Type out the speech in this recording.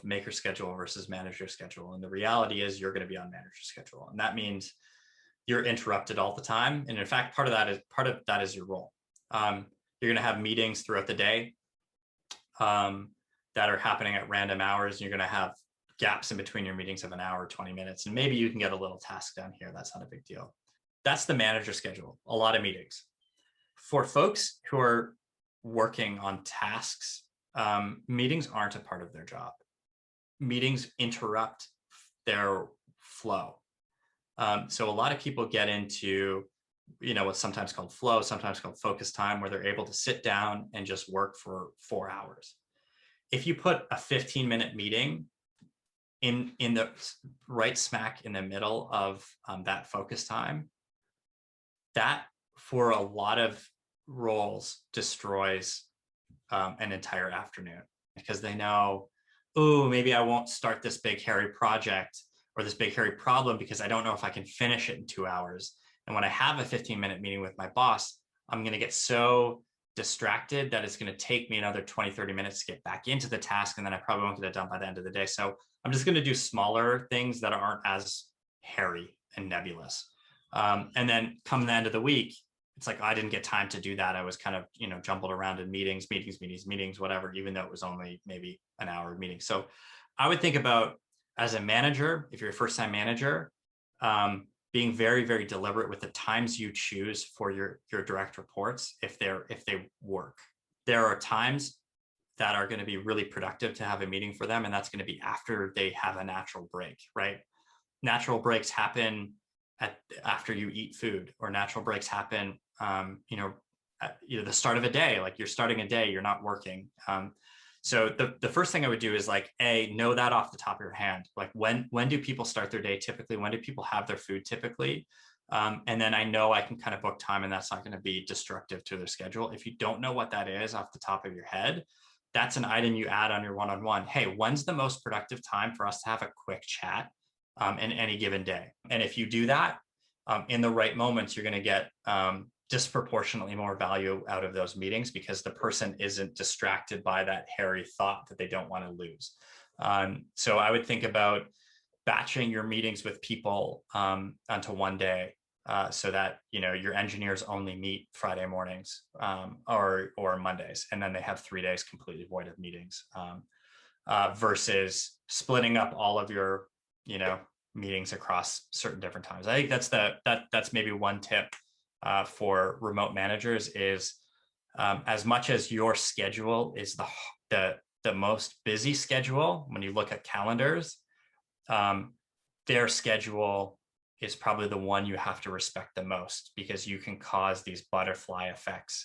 maker schedule versus manager schedule. And the reality is you're going to be on manager schedule. And that means you're interrupted all the time. And in fact, part of that is your role. You're going to have meetings throughout the day that are happening at random hours. And you're going to have gaps in between your meetings of an hour, 20 minutes. And maybe you can get a little task done here. That's not a big deal. That's the manager schedule, a lot of meetings. For folks who are working on tasks, meetings aren't a part of their job. Meetings interrupt their flow. So a lot of people get into, what's sometimes called flow, sometimes called focus time, where they're able to sit down and just work for 4 hours. If you put a 15-minute meeting in the right smack in the middle of that focus time, that for a lot of roles destroys an entire afternoon, because they know, oh, maybe I won't start this big hairy project or this big hairy problem because I don't know if I can finish it in 2 hours. And when I have a 15-minute meeting with my boss, I'm going to get so distracted that it's going to take me another 20, 30 minutes to get back into the task. And then I probably won't get it done by the end of the day. So I'm just going to do smaller things that aren't as hairy and nebulous. And then come the end of the week, it's like, I didn't get time to do that. I was kind of, jumbled around in meetings, whatever, even though it was only maybe an hour meeting. So I would think about, as a manager, if you're a first-time manager, being very, very deliberate with the times you choose for your direct reports. If they work, there are times that are going to be really productive to have a meeting for them. And that's going to be after they have a natural break, right? Natural breaks happen after you eat food, or natural breaks happen, at the start of a day, like you're starting a day, you're not working. So the first thing I would do is know that off the top of your hand. Like when do people start their day typically? When do people have their food typically? And then I know I can kind of book time, and that's not going to be destructive to their schedule. If you don't know what that is off the top of your head, that's an item you add on your one-on-one. Hey, when's the most productive time for us to have a quick chat in any given day? And if you do that in the right moments, you're going to get disproportionately more value out of those meetings, because the person isn't distracted by that hairy thought that they don't want to lose. So I would think about batching your meetings with people onto one day, so that your engineers only meet Friday mornings or Mondays, and then they have 3 days completely void of meetings, versus splitting up all of your meetings across certain different times. I think that's maybe one tip for remote managers is, as much as your schedule is the most busy schedule when you look at calendars, their schedule is probably the one you have to respect the most, because you can cause these butterfly effects